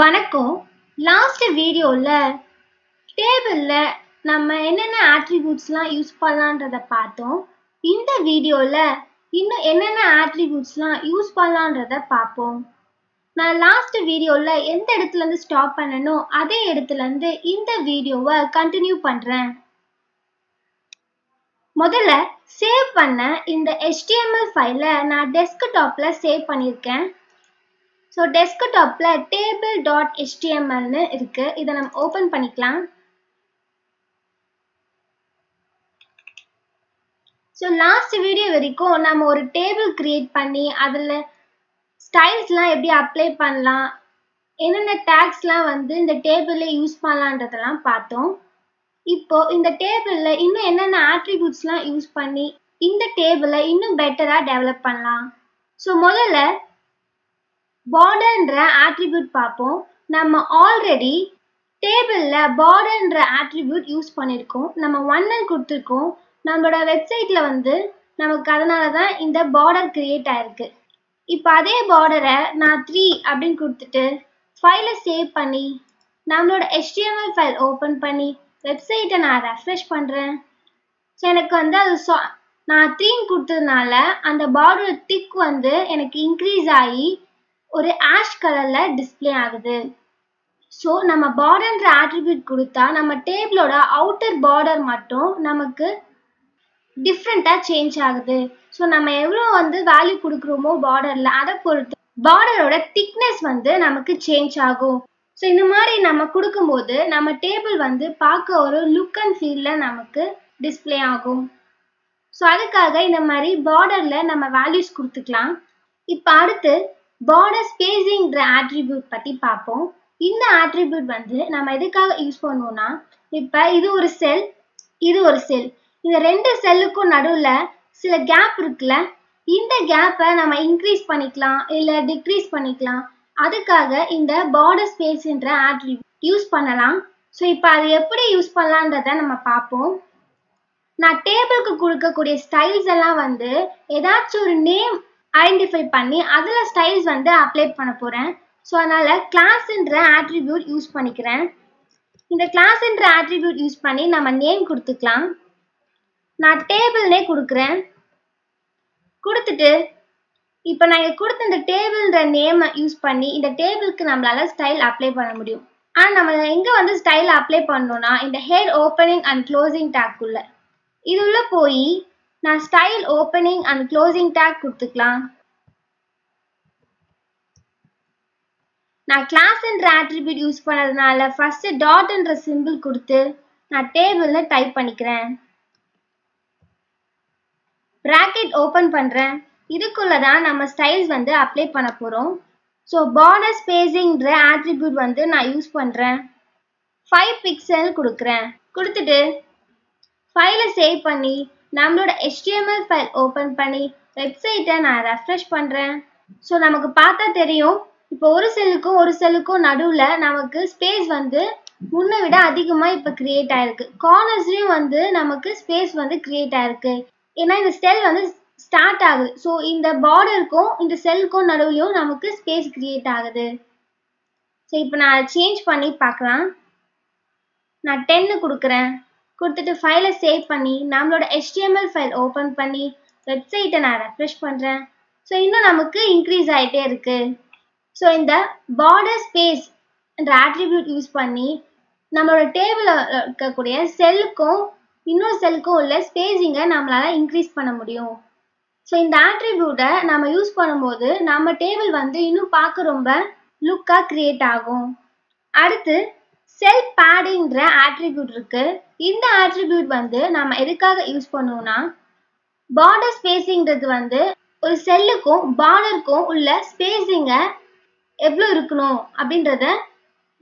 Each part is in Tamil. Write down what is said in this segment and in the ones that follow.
வணக்கம். லாஸ்ட் வீடியோல டேபிள்ல நம்ம என்னென்ன ஆட்ரிபியூட்ஸ்லாம் யூஸ் பண்ணலான்றத பார்த்தோம். இந்த வீடியோல இன்னும் என்னென்ன ஆட்ரிபியூட்ஸ்லாம் யூஸ் பண்ணலான்றத பார்ப்போம். நான் லாஸ்ட் வீடியோல எந்த இடத்துல இருந்து ஸ்டாப் பண்ணனோ அதே இடத்துல இருந்து இந்த வீடியோவை கண்டினியூ பண்றேன். முதல்ல சேவ் பண்ண இந்த HTML ஃபைலை நான் டெஸ்க்டாப்ல சேவ் பண்ணியிருக்கேன். ஸோ டெஸ்க்டாப்ல table.htmlனு இருக்கு. இதை நம்ம ஓபன் பண்ணிக்கலாம். ஸோ லாஸ்ட் வீடியோ வரைக்கும் நம்ம ஒரு டேபிள் கிரியேட் பண்ணி அதில் ஸ்டைல்ஸ்லாம் எப்படி அப்ளை பண்ணலாம், என்னென்ன டேக்ஸ்லாம் இந்த டேபிளில் யூஸ் பண்ணலான்றதெல்லாம் பார்த்தோம். இப்போ இந்த டேபிளில் இன்னும் என்னென்ன ஆட்ரிபியூட்ஸ்லாம் யூஸ் பண்ணி இந்த டேபிளை இன்னும் பெட்டராக டெவலப் பண்ணலாம். ஸோ முதல்ல பார்டர்ன்ற ஆட்ரிபியூட் பார்ப்போம். நம்ம ஆல்ரெடி டேபிள்ல பார்டர்ன்ற ஆட்ரிபியூட் யூஸ் பண்ணியிருக்கோம். நம்ம 1 கொடுத்துருக்கோம். நம்மளோட வெப்சைட்ல நமக்கு அதனால தான் இந்த பார்டர் கிரியேட் ஆயிருக்கு. இப்போ அதே பார்டரை நான் 3 அப்படின்னு கொடுத்துட்டு ஃபைலை சேவ் பண்ணி நம்மளோட HTML ஃபைல் ஓப்பன் பண்ணி வெப்சைட்டை நான் ரெஃப்ரெஷ் பண்ணுறேன். ஸோ எனக்கு அது நான் 3 கொடுத்ததுனால அந்த பார்டர் திக் எனக்கு இன்க்ரீஸ் ஆகி ஒரு ஆஷ் கலர்ல டிஸ்பிளே ஆகுது. ஸோ நம்ம பார்டர்ன்ற ஆட்ரிபியூட் கொடுத்தா நம்ம டேபிளோட அவுட்டர் பார்டர் மட்டும் நமக்கு டிஃப்ரெண்ட்டாக சேஞ்ச் ஆகுது. ஸோ நம்ம எவ்வளோ வேல்யூ கொடுக்குறோமோ பார்டரில் அதை பொறுத்து பார்டரோட திக்னஸ் நமக்கு சேஞ்ச் ஆகும். ஸோ இந்த மாதிரி நம்ம கொடுக்கும்போது நம்ம டேபிள் பார்க்க ஒரு லுக் அண்ட் ஃபீலில் நமக்கு டிஸ்பிளே ஆகும். ஸோ அதுக்காக இந்த மாதிரி பார்டரில் நம்ம வேல்யூஸ் கொடுத்துக்கலாம். இப்போ அடுத்து பார்டர் ஸ்பேசிங்ன்ற ஆட்ரிபியூட் பற்றி பார்ப்போம். இந்த ஆட்ரிபியூட் நம்ம எதுக்காக யூஸ் பண்ணுவோம்னா, இப்போ இது ஒரு செல், இது ஒரு செல், இந்த 2 செல்லுக்கும் நடுவில் சில கேப் இருக்குல்ல, இந்த கேப்பை நம்ம இன்க்ரீஸ் பண்ணிக்கலாம் இல்லை டிக்ரீஸ் பண்ணிக்கலாம். அதுக்காக இந்த பார்டர் ஸ்பேஸ்ன்ற ஆட்ரிபியூட் யூஸ் பண்ணலாம். ஸோ இப்போ அது எப்படி யூஸ் பண்ணலான்றத நம்ம பார்ப்போம். நான் டேபிளுக்கு கொடுக்கக்கூடிய ஸ்டைல்ஸ் எல்லாம் ஏதாச்சும் ஒரு நேம் ஐடென்டிஃபை பண்ணி அதில் ஸ்டைல்ஸ் அப்ளை பண்ண போகிறேன். ஸோ அதனால் கிளாஸ்ன்ற ஆட்ரிபியூட் யூஸ் பண்ணிக்கிறேன். இந்த கிளாஸ்ன்ற ஆட்ரிபியூட் யூஸ் பண்ணி நம்ம நேம் கொடுத்துக்கலாம். நான் டேபிள்னே கொடுக்குறேன். கொடுத்துட்டு இப்போ நான் கொடுத்த இந்த டேபிள்ன்ற நேமை யூஸ் பண்ணி இந்த டேபிளுக்கு நம்மளால ஸ்டைல் அப்ளை பண்ண முடியும். ஆனால் நம்ம எங்கே ஸ்டைல் அப்ளை பண்ணோம்னா இந்த ஹெட் ஓப்பனிங் அண்ட் க்ளோசிங் டேக்குள்ள இது உள்ள போய் நான் style opening and closing tag கொடுத்துக்கலாம். நான் கிளாஸ்ன்ற ஆட்ரிபியூட் யூஸ் பண்ணதுனால ஃபர்ஸ்ட் டாட்ன்ற சிம்பிள் கொடுத்து நான் டேபிள்னு டைப் பண்ணிக்கிறேன். பிராக்கெட் ஓப்பன் பண்ணுறேன். இதுக்குள்ள தான் நம்ம ஸ்டைல்ஸ் அப்ளை பண்ண போகிறோம். ஸோ பார்டர் ஸ்பேசிங்ன்ற ஆட்ரிபியூட் நான் யூஸ் பண்ணுறேன். 5 பிக்சல் கொடுக்குறேன். கொடுத்துட்டு ஃபைலை சேவ் பண்ணி நம்மளோட HTML ஃபைல் ஓப்பன் பண்ணி வெப்சைட்டை நான் ரெஃப்ரெஷ் பண்ணுறேன். ஸோ நமக்கு பார்த்தா தெரியும், இப்போ ஒரு செல்லுக்கும் நடுவில் நமக்கு ஸ்பேஸ் முன்னை விட அதிகமாக இப்போ கிரியேட் ஆயிருக்கு. கார்னர்ஸ்லையும் நமக்கு ஸ்பேஸ் கிரியேட் ஆயிருக்கு. ஏன்னா இந்த செல் ஸ்டார்ட் ஆகுது. ஸோ இந்த பார்டருக்கும் இந்த செல்லுக்கும் நடுவுலையும் நமக்கு ஸ்பேஸ் கிரியேட் ஆகுது. ஸோ இப்போ நான் அதை சேஞ்ச் பண்ணி பார்க்கலாம். நான் 10 கொடுக்குறேன். கொடுத்துட்டு ஃபைலை சேவ் பண்ணி நம்மளோட HTML ஃபைல் ஓப்பன் பண்ணி வெப்சைட்டை நான் ரெஃப்ரெஷ் பண்ணுறேன். ஸோ இன்னும் நமக்கு இன்க்ரீஸ் ஆகிட்டே இருக்கு. ஸோ இந்த பார்டர் ஸ்பேஸ் என்ற ஆட்ரிபியூட் யூஸ் பண்ணி நம்மளோட டேபிளில் இருக்கக்கூடிய செல்லுக்கும் இன்னொரு செல்லுக்கும் உள்ள ஸ்பேஸிங்கை நம்மளால இன்க்ரீஸ் பண்ண முடியும். ஸோ இந்த ஆட்ரிபியூட்டை நம்ம யூஸ் பண்ணும்போது நம்ம டேபிள் இன்னும் பார்க்க ரொம்ப லுக்காக கிரியேட் ஆகும். அடுத்து செல் பேடிங்ன்ற ஆட்ரிபியூட் இருக்கு. இந்த ஆட்ரிபியூட் நம்ம எதுக்காக யூஸ் பண்ணுவோம்னா, பார்டர் ஸ்பேசிங்கிறது ஒரு செல்லுக்கும் பார்டருக்கும் உள்ள ஸ்பேசிங்கை எவ்வளோ இருக்கணும் அப்படின்றத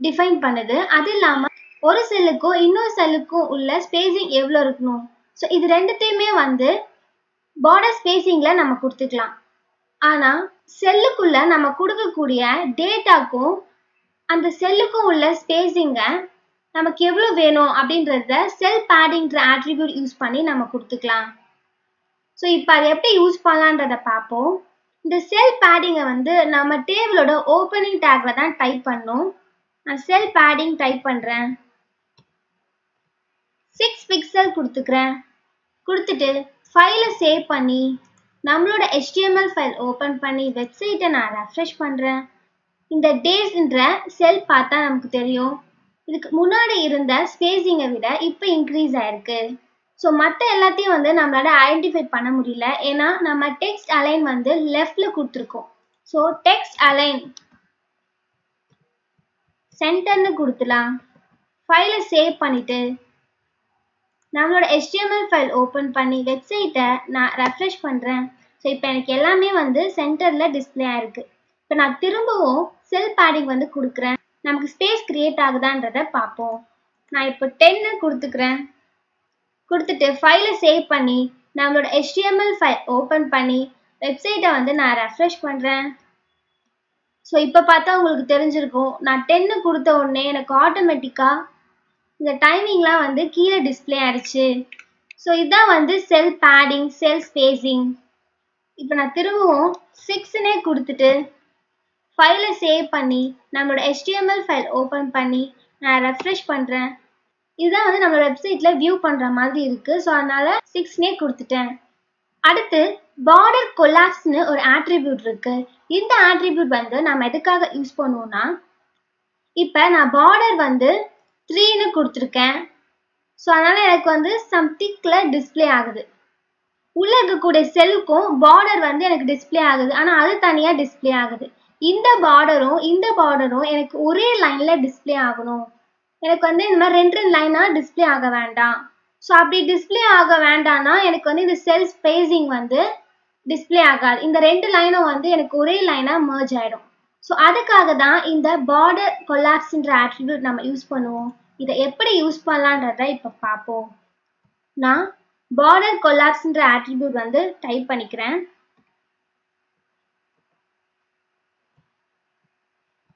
டிஃபைன் பண்ணுது. அது இல்லாமல் ஒரு செல்லுக்கும் இன்னொரு செல்லுக்கும் உள்ள ஸ்பேசிங் எவ்வளோ இருக்கணும். ஸோ இது ரெண்டுத்தையுமே பார்டர் ஸ்பேசிங்கில் நம்ம கொடுத்துக்கலாம். ஆனால் செல்லுக்குள்ள நம்ம கொடுக்கக்கூடிய டேட்டாக்கும் அந்த செல்லுக்கும் உள்ள ஸ்பேசிங்கை நமக்கு எவ்வளோ வேணும் அப்படின்றத செல் பேடிங்ன்ற ஆட்ரிபியூட் யூஸ் பண்ணி நம்ம கொடுத்துக்கலாம். ஸோ இப்போ அதை எப்படி யூஸ் பண்ணலான்றத பார்ப்போம். இந்த செல் பேடிங்கை நம்ம டேபிளோட ஓப்பனிங் டேக்ல தான் டைப் பண்ணணும். நான் செல் பேடிங் டைப் பண்ணுறேன். 6 பிக்சல் கொடுத்துக்கிறேன். கொடுத்துட்டு ஃபைலை சேவ் பண்ணி நம்மளோட HTML ஃபைல் ஓப்பன் பண்ணி வெப்சைட்டை நான் ரெஃப்ரெஷ் பண்ணுறேன். இந்த டேஸ்ன்ற செல் பார்த்தா நமக்கு தெரியும் இதுக்கு முன்னாடி இருந்த ஸ்பேசிங்கை விட இப்போ இன்க்ரீஸ் ஆயிருக்கு. ஸோ மற்ற எல்லாத்தையும் வந்து நம்மளால ஐடென்டிஃபை பண்ண முடியல, ஏன்னா நம்ம டெக்ஸ்ட் அலைன் வந்து லெஃப்ட்ல கொடுத்துருக்கோம். ஸோ டெக்ஸ்ட் அலைன் சென்டர்னு கொடுத்துலாம். ஃபைலை சேவ் பண்ணிட்டு நம்மளோட HTML ஃபைல் ஓப்பன் பண்ணி வெப்சைட்டை நான் ரெஃப்ரெஷ் பண்ணுறேன். ஸோ இப்போ எனக்கு எல்லாமே வந்து சென்டரில் டிஸ்பிளே ஆயிருக்கு. இப்போ நான் திரும்பவும் செல் பேடிங் வந்து கொடுக்குறேன். நமக்கு ஸ்பேஸ் கிரியேட் ஆகுதான்றதை பார்ப்போம். நான் இப்போ 10 கொடுத்துக்கிறேன். கொடுத்துட்டு ஃபைலை சேவ் பண்ணி நம்மளோட HTML ஃபைல் ஓப்பன் பண்ணி வெப்சைட்டை வந்து நான் ரெஃப்ரெஷ் பண்ணுறேன். ஸோ இப்போ பார்த்தா உங்களுக்கு தெரிஞ்சிருக்கும், நான் 10 கொடுத்த உடனே எனக்கு ஆட்டோமேட்டிக்காக இந்த டைமிங்லாம் வந்து கீழே டிஸ்பிளே ஆயிடுச்சு. ஸோ இதுதான் வந்து செல் பேடிங், செல் ஸ்பேசிங். இப்போ நான் திரும்பவும் 6னே கொடுத்துட்டு ஃபைலை சேவ் பண்ணி நம்மளோட HTML ஃபைல் ஓப்பன் பண்ணி நான் ரெஃப்ரெஷ் பண்ணுறேன். இதுதான் வந்து நம்மளோட வெப்சைட்டில் வியூ பண்ணுற மாதிரி இருக்குது. ஸோ அதனால் 6னே கொடுத்துட்டேன். அடுத்து பார்டர் கொலாப்ஸ்னு ஒரு ஆட்ரிபியூட் இருக்குது. இந்த ஆட்ரிபியூட் வந்து நம்ம எதுக்காக யூஸ் பண்ணுவோம்னா, இப்போ நான் பார்டர் வந்து 3ன்னு கொடுத்துருக்கேன். ஸோ அதனால் எனக்கு வந்து சம் திக்கில் டிஸ்பிளே ஆகுது. உள்ளே இருக்கக்கூடிய செல்லுக்கும் பார்டர் வந்து எனக்கு டிஸ்பிளே ஆகுது, ஆனால் அது தனியாக டிஸ்பிளே ஆகுது. இந்த பார்டரும் எனக்கு ஒரே லைனில் டிஸ்பிளே ஆகணும். எனக்கு வந்து இந்த மாதிரி 2 லைனாக டிஸ்பிளே ஆக வேண்டாம். ஸோ அப்படி டிஸ்பிளே ஆக வேண்டாம்னா எனக்கு வந்து இந்த செல் ஸ்பேசிங் வந்து டிஸ்பிளே ஆகாது. இந்த 2 லைனும் வந்து எனக்கு ஒரே லைனாக மர்ஜ் ஆகிடும். ஸோ அதுக்காக தான் இந்த பார்டர் கொலாப்ஸ்ன்ற ஆட்ரிபியூட் நம்ம யூஸ் பண்ணுவோம். இதை எப்படி யூஸ் பண்ணலான்றதை இப்போ பார்ப்போம். நான் பார்டர் கொலாப்ஸ்ன்ற ஆட்ரிபியூட் வந்து டைப் பண்ணிக்கிறேன்.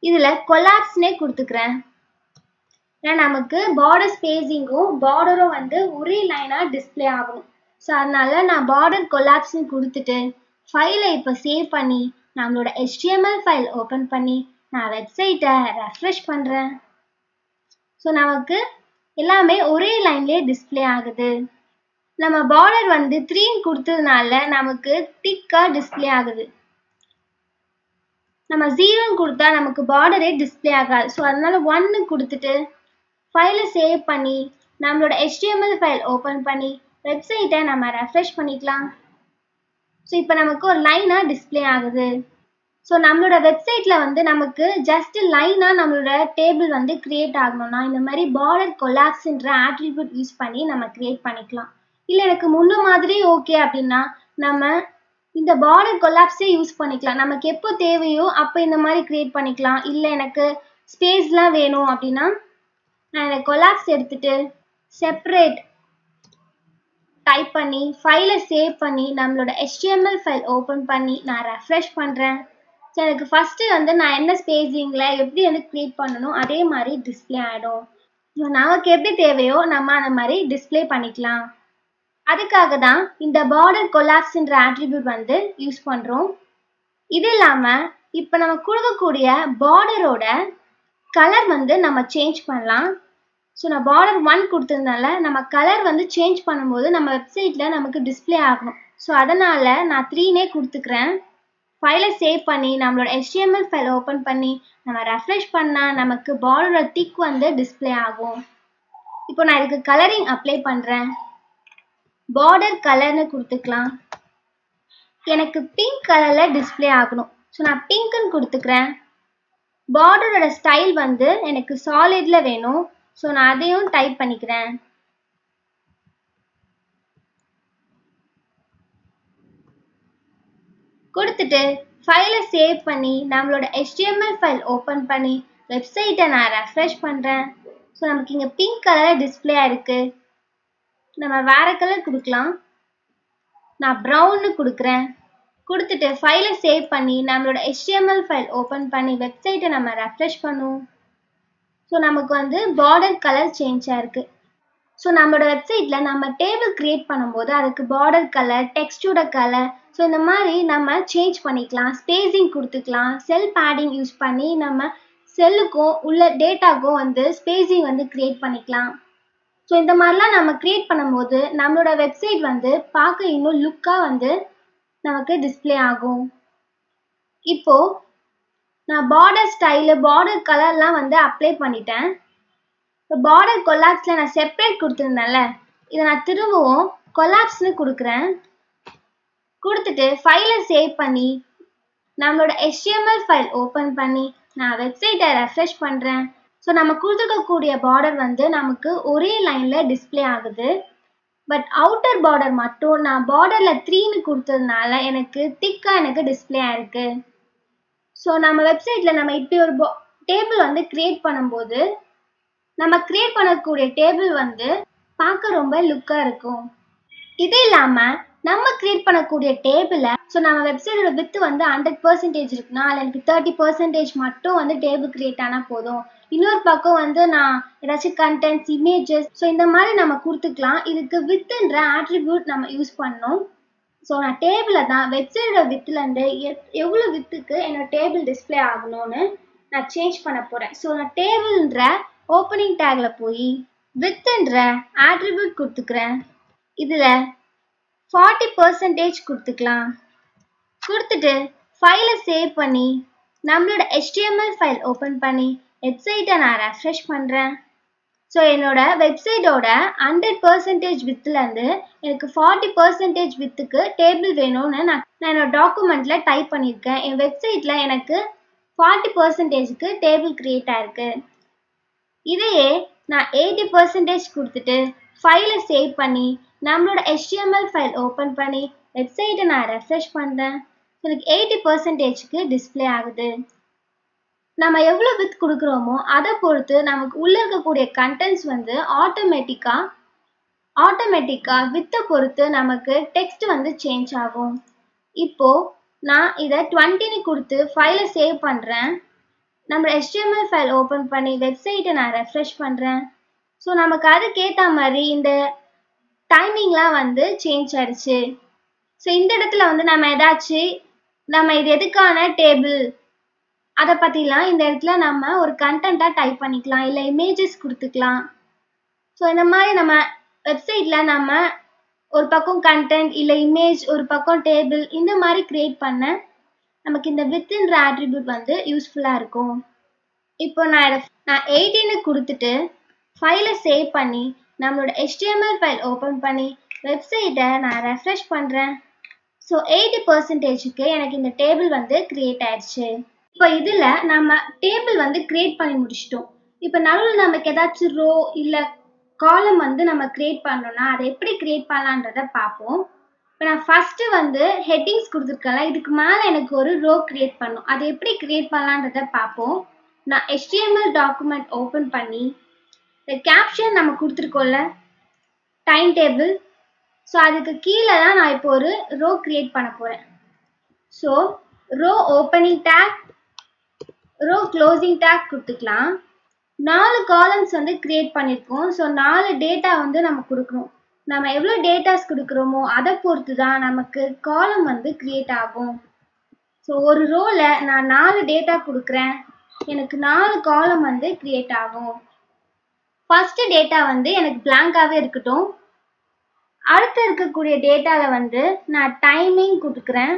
இதில் கொலாப்ஸ்னே கொடுத்துக்கிறேன். ஏன்னா நமக்கு பார்டர் ஸ்பேசிங்கும் பார்டரும் வந்து ஒரே லைனாக டிஸ்பிளே ஆகணும். ஸோ அதனால நான் பார்டர் கொலாப்ஸ்னு கொடுத்துட்டு ஃபைலை இப்போ சேவ் பண்ணி நம்மளோட HTML ஃபைல் ஓப்பன் பண்ணி நான் வெப்சைட்டை ரெஃப்ரெஷ் பண்ணுறேன். ஸோ நமக்கு எல்லாமே ஒரே லைன்லேயே டிஸ்பிளே ஆகுது. நம்ம பார்டர் வந்து 3ன்னு கொடுத்ததுனால நமக்கு திக்காக டிஸ்பிளே ஆகுது. நம்ம 0ன்னு கொடுத்தா நமக்கு பார்டரே டிஸ்பிளே ஆகாது. ஸோ அதனால 1ன்னு கொடுத்துட்டு ஃபைலை சேவ் பண்ணி நம்மளோட HTML ஃபைல் ஓப்பன் பண்ணி வெப்சைட்டை நம்ம ரெஃப்ரெஷ் பண்ணிக்கலாம். ஸோ இப்போ நமக்கு ஒரு லைனாக டிஸ்பிளே ஆகுது. ஸோ நம்மளோட வெப்சைட்டில் வந்து நமக்கு ஜஸ்ட் லைனாக நம்மளோட டேபிள் வந்து கிரியேட் ஆகணும்னா இந்த மாதிரி பார்டர் கொலாப்ஸ்ன்ற ஆட்ரிபியூட் யூஸ் பண்ணி நம்ம கிரியேட் பண்ணிக்கலாம். இல்லை எனக்கு முன்ன மாதிரி ஓகே அப்படின்னா நம்ம இந்த பார்டர் கொலாப்ஸே யூஸ் பண்ணிக்கலாம். நமக்கு எப்போ தேவையோ அப்போ இந்த மாதிரி கிரியேட் பண்ணிக்கலாம். இல்லை எனக்கு ஸ்பேஸ்லாம் வேணும் அப்படின்னா நான் இந்த கொலாப்ஸ் எடுத்துட்டு செப்பரேட் டைப் பண்ணி ஃபைலை சேவ் பண்ணி நம்மளோட HTML ஃபைல் ஓப்பன் பண்ணி நான் ரெஃப்ரெஷ் பண்ணுறேன். ஸோ எனக்கு ஃபஸ்ட்டு வந்து நான் என்ன ஸ்பேசிங்கில் எப்படி வந்து க்ரியேட் பண்ணணும் அதே மாதிரி டிஸ்பிளே ஆகிடும். ஸோ நமக்கு எப்படி தேவையோ நம்ம அந்த மாதிரி டிஸ்பிளே பண்ணிக்கலாம். அதுக்காக தான் இந்த பார்டர் கொலாப்ஸ்ன்ற ஆட்ரிபியூட் வந்து யூஸ் பண்ணுறோம். இது இல்லாமல் இப்போ நம்ம கொடுக்கக்கூடிய பார்டரோட கலர் வந்து நம்ம சேஞ்ச் பண்ணலாம். ஸோ நான் பார்டர் 1 கொடுத்ததுனால நம்ம கலர் வந்து சேஞ்ச் பண்ணும்போது நம்ம வெப்சைட்டில் நமக்கு டிஸ்பிளே ஆகணும். ஸோ அதனால் நான் 3னே கொடுத்துக்கிறேன். ஃபைலை சேவ் பண்ணி நம்மளோட HTML ஃபைல் ஓப்பன் பண்ணி நம்ம ரெஃப்ரெஷ் பண்ணால் நமக்கு பார்டரோட திக் வந்து டிஸ்பிளே ஆகும். இப்போ நான் இதுக்கு கலரிங் அப்ளை பண்ணுறேன். பார்டர் கலர்னு கொடுத்துக்கலாம். எனக்கு பிங்க் கலரில் டிஸ்பிளே ஆகணும். ஸோ நான் பிங்க்குன்னு கொடுத்துக்கிறேன். பார்டரோட ஸ்டைல் வந்து எனக்கு சாலிடில் வேணும். ஸோ நான் அதையும் டைப் பண்ணிக்கிறேன். கொடுத்துட்டு ஃபைலை சேவ் பண்ணி நம்மளோட HTML ஃபைல் ஓப்பன் பண்ணி வெப்சைட்டை நான் ரெஃப்ரெஷ் பண்ணுறேன். ஸோ நமக்கு இங்கே பிங்க் கலரில் டிஸ்பிளே ஆயிருக்கு. நம்ம வேறு கலர் கொடுக்கலாம். நான் ப்ரௌன்னு கொடுக்குறேன். கொடுத்துட்டு ஃபைலை சேவ் பண்ணி நம்மளோட HTML ஃபைல் ஓப்பன் பண்ணி வெப்சைட்டை நம்ம ரெஃப்ரெஷ் பண்ணுவோம். ஸோ நமக்கு வந்து பார்டர் கலர் சேஞ்ச் ஆயிருக்கு. ஸோ நம்மளோட வெப்சைட்டில் நம்ம டேபிள் கிரியேட் பண்ணும்போது அதுக்கு பார்டர் கலர், டெக்ஸ்டோட கலர், ஸோ இந்த மாதிரி நம்ம சேஞ்ச் பண்ணிக்கலாம். ஸ்பேசிங் கொடுத்துக்கலாம். செல் பேடிங் யூஸ் பண்ணி நம்ம செல்லுக்கும் உள்ள டேட்டாக்கும் வந்து ஸ்பேசிங் வந்து கிரியேட் பண்ணிக்கலாம். ஸோ இந்த மாதிரிலாம் நம்ம கிரியேட் பண்ணும்போது நம்மளோட வெப்சைட் வந்து பார்க்க இன்னும் லுக்காக வந்து நமக்கு டிஸ்பிளே ஆகும். இப்போ நான் பார்டர் ஸ்டைலு பார்டர் கலர்லாம் வந்து அப்ளை பண்ணிட்டேன். இப்போ பார்டர் கொலாப்ஸில் நான் செப்பரேட் கொடுத்துருந்தேன்ல, இதை நான் திரும்பவும் கொலாப்ஸ்னு கொடுக்குறேன். கொடுத்துட்டு ஃபைலை சேவ் பண்ணி நம்மளோட HTML ஃபைல் ஓப்பன் பண்ணி நான் வெப்சைட்டை ரெஃப்ரெஷ் பண்ணுறேன். ஸோ நம்ம கொடுத்துருக்கக்கூடிய பார்டர் வந்து நமக்கு ஒரே லைனில் டிஸ்பிளே ஆகுது. பட் அவுட்டர் பார்டர் மட்டும் நான் பார்டரில் 3ன்னு கொடுத்ததுனால எனக்கு திக்காக எனக்கு டிஸ்பிளே ஆயிருக்கு. ஸோ நம்ம வெப்சைட்டில் நம்ம இப்படி ஒரு டேபிள் வந்து கிரியேட் பண்ணும்போது நம்ம கிரியேட் பண்ணக்கூடிய டேபிள் வந்து பார்க்க ரொம்ப லுக்காக இருக்கும். இது இல்லாமல் நம்ம கிரியேட் பண்ணக்கூடிய டேபிளை ஸோ நம்ம வெப்சைட்டோட வித்து வந்து 100% இருக்குன்னா அதில் எனக்கு 30% மட்டும் வந்து டேபிள் கிரியேட் ஆனால் போதும். இன்னொரு பக்கம் வந்து நான் ஏதாச்சும் கண்டென்ட்ஸ், இமேஜஸ் ஸோ இந்த மாதிரி நம்ம கொடுத்துக்கலாம். இதுக்கு வித்துன்ற ஆட்ரிபியூட் நம்ம யூஸ் பண்ணணும். ஸோ நான் டேபிளை தான் வெப்சைட்டோட வித்துலேருந்து எவ்வளோ வித்துக்கு என்னோட டேபிள் டிஸ்பிளே ஆகணும்னு நான் சேஞ்ச் பண்ண போகிறேன். ஸோ நான் டேபிள்ன்ற ஓப்பனிங் டேக்கில் போய் வித்துன்ற ஆட்ரிபியூட் கொடுத்துக்கிறேன். இதில் 40% கொடுத்துக்கலாம். கொடுத்துட்டு ஃபைலை சேவ் பண்ணி நம்மளோட HTML ஃபைல் ஓப்பன் பண்ணி வெப்சைட்டை நான் ரெஃப்ரெஷ் பண்ணுறேன். ஸோ என்னோட வெப்சைட்டோட 100% வித்துலேருந்து எனக்கு 40% வித்துக்கு டேபிள் வேணும்னு நான் என்னோட டாக்குமெண்ட்டில் டைப் பண்ணியிருக்கேன். என் வெப்சைட்டில் எனக்கு 40%க்கு டேபிள் கிரியேட் ஆயிருக்கு. இதையே நான் 80% கொடுத்துட்டு ஃபைலை சேவ் பண்ணி நம்மளோட HTML ஃபைல் ஓப்பன் பண்ணி வெப்சைட்டை நான் ரெஃப்ரெஷ் பண்ணுறேன். எனக்கு 80%க்கு டிஸ்பிளே ஆகுது. நம்ம எவ்வளோ வித் கொடுக்குறோமோ அதை பொறுத்து நமக்கு உள்ளே இருக்கக்கூடிய கண்டென்ட்ஸ் வந்து ஆட்டோமேட்டிக்காக வித்தை பொறுத்து நமக்கு டெக்ஸ்ட் வந்து சேஞ்ச் ஆகும். இப்போது நான் இதை 20ன்னு கொடுத்து ஃபைலை சேவ் பண்ணுறேன். நம்ம HTML ஃபைல் ஓப்பன் பண்ணி வெப்சைட்டை நான் ரெஃப்ரெஷ் பண்ணுறேன். ஸோ நமக்கு அதுக்கேற்ற மாதிரி இந்த டைமிங்லாம் வந்து சேஞ்ச் ஆயிடுச்சு. ஸோ இந்த இடத்துல வந்து நம்ம இது எதுக்கான டேபிள் அதை பற்றிலாம் இந்த இடத்துல நம்ம ஒரு கண்டென்ட்டாக டைப் பண்ணிக்கலாம், இல்லை இமேஜஸ் கொடுத்துக்கலாம். ஸோ இந்த மாதிரி நம்ம வெப்சைட்டில் நம்ம ஒரு பக்கம் கண்டென்ட் இல்லை இமேஜ், ஒரு பக்கம் டேபிள் இந்த மாதிரி கிரியேட் பண்ண நமக்கு இந்த வித்ன்ற ஆட்ரிபியூட் வந்து யூஸ்ஃபுல்லாக இருக்கும். இப்போ நான் 18ன்னு கொடுத்துட்டு ஃபைலை சேவ் பண்ணி நம்மளோட HTML ஃபைல் ஓப்பன் பண்ணி வெப்சைட்டை நான் ரெஃப்ரெஷ் பண்ணுறேன். ஸோ 80%க்கு எனக்கு இந்த டேபிள் வந்து கிரியேட் ஆயிடுச்சு. இப்போ இதில் நம்ம டேபிள் வந்து கிரியேட் பண்ணி முடிச்சிட்டோம். இப்போ நடுவில் நமக்கு ஏதாச்சும் ரோ இல்லை காலம் வந்து நம்ம கிரியேட் பண்ணோம்னா அதை எப்படி கிரியேட் பண்ணலான்றதை பார்ப்போம். இப்போ நான் ஃபஸ்ட்டு வந்து ஹெட்டிங்ஸ் கொடுத்துருக்கேன்ல, இதுக்கு மேலே எனக்கு ஒரு ரோ கிரியேட் பண்ணணும். அதை எப்படி கிரியேட் பண்ணலான்றதை பார்ப்போம். நான் HTML டாக்குமெண்ட் ஓப்பன் பண்ணி இந்த கேப்ஷன் நம்ம கொடுத்துருக்கோம்ல டைம் டேபிள், ஸோ அதுக்கு கீழே தான் நான் இப்போ ஒரு ரோ கிரியேட் பண்ண போகிறேன். So row opening tag, row closing tag கொடுத்துக்கலாம். 4 காலம்ஸ் வந்து கிரியேட் பண்ணியிருக்கோம். ஸோ 4 டேட்டா வந்து நம்ம கொடுக்கணும். நம்ம எவ்வளோ டேட்டாஸ் கொடுக்குறோமோ அதை பொறுத்து தான் நமக்கு காலம் வந்து கிரியேட் ஆகும். ஸோ ஒரு ரோவில் நான் 4 டேட்டா கொடுக்குறேன், எனக்கு 4 காலம் வந்து கிரியேட் ஆகும். ஃபஸ்ட்டு டேட்டா வந்து எனக்கு பிளாங்காகவே இருக்கட்டும். அடுத்து இருக்கக்கூடிய டேட்டாவில் வந்து நான் டைமிங் கொடுக்குறேன்.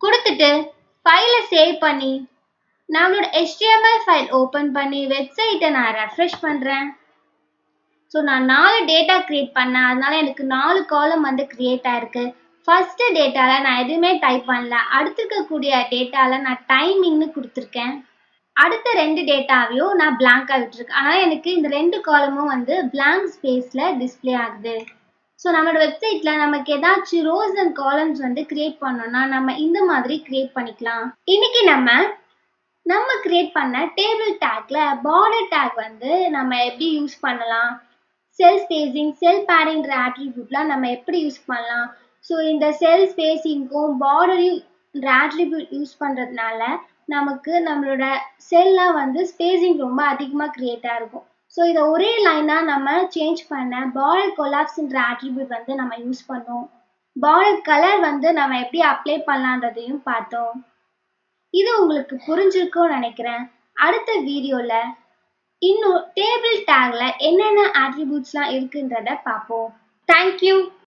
கொடுத்துட்டு ஃபைலை சேவ் பண்ணி நம்மளோட HTML ஃபைல் ஓப்பன் பண்ணி வெப்சைட்டை நான் ரெஃப்ரெஷ் பண்ணுறேன். ஸோ நான் 4 டேட்டா கிரியேட் பண்ணேன், அதனால எனக்கு 4 காலம் வந்து கிரியேட் ஆயிருக்கு. ஃபஸ்ட்டு டேட்டாவில் நான் எதுவுமே டைப் பண்ணல, அடுத்து இருக்கக்கூடிய டேட்டாவில் நான் டைமிங்னு கொடுத்துருக்கேன். அடுத்த 2 டேட்டாவையும் நான் பிளாங்காக விட்டுருக்கேன். அதனால் எனக்கு இந்த 2 காலமும் வந்து பிளாங்க் ஸ்பேஸில் டிஸ்பிளே ஆகுது. ஸோ நம்மளோட வெப்சைட்டில் நமக்கு ஏதாச்சும் ரோஸ் அண்ட் காலம்ஸ் வந்து கிரியேட் பண்ணோம்னா நம்ம இந்த மாதிரி கிரியேட் பண்ணிக்கலாம். இன்னைக்கு நம்ம கிரியேட் பண்ண டேபிள் டேக்ல பார்டர் டேக் வந்து நம்ம எப்படி யூஸ் பண்ணலாம், செல் ஸ்பேசிங், செல் பேடிங்ன்ற ஆட்ரிபியூட்லாம் நம்ம எப்படி யூஸ் பண்ணலாம். ஸோ இந்த செல் ஸ்பேசிங்க்கும் பார்டரையும் ஆட்ரிபியூட் யூஸ் பண்ணுறதுனால நமக்கு நம்மளோட செல்லாம் வந்து ஸ்பேசிங் ரொம்ப அதிகமாக கிரியேட்டாக இருக்கும். ஸோ இதை ஒரே லைனாக நம்ம சேஞ்ச் பண்ண பார்டர் கொலாப்ஸ்ன்ற ஆட்ரிபியூட் வந்து நம்ம யூஸ் பண்ணோம். பார்டர் கலர் வந்து நம்ம எப்படி அப்ளை பண்ணலான்றதையும் பார்த்தோம். இது உங்களுக்கு புரிஞ்சிருக்கும்னு நினைக்கிறேன். அடுத்த வீடியோல இன்னும் டேபிள் டேக்ல என்னென்ன attributesலாம் இருக்குன்றத பார்ப்போம். Thank you.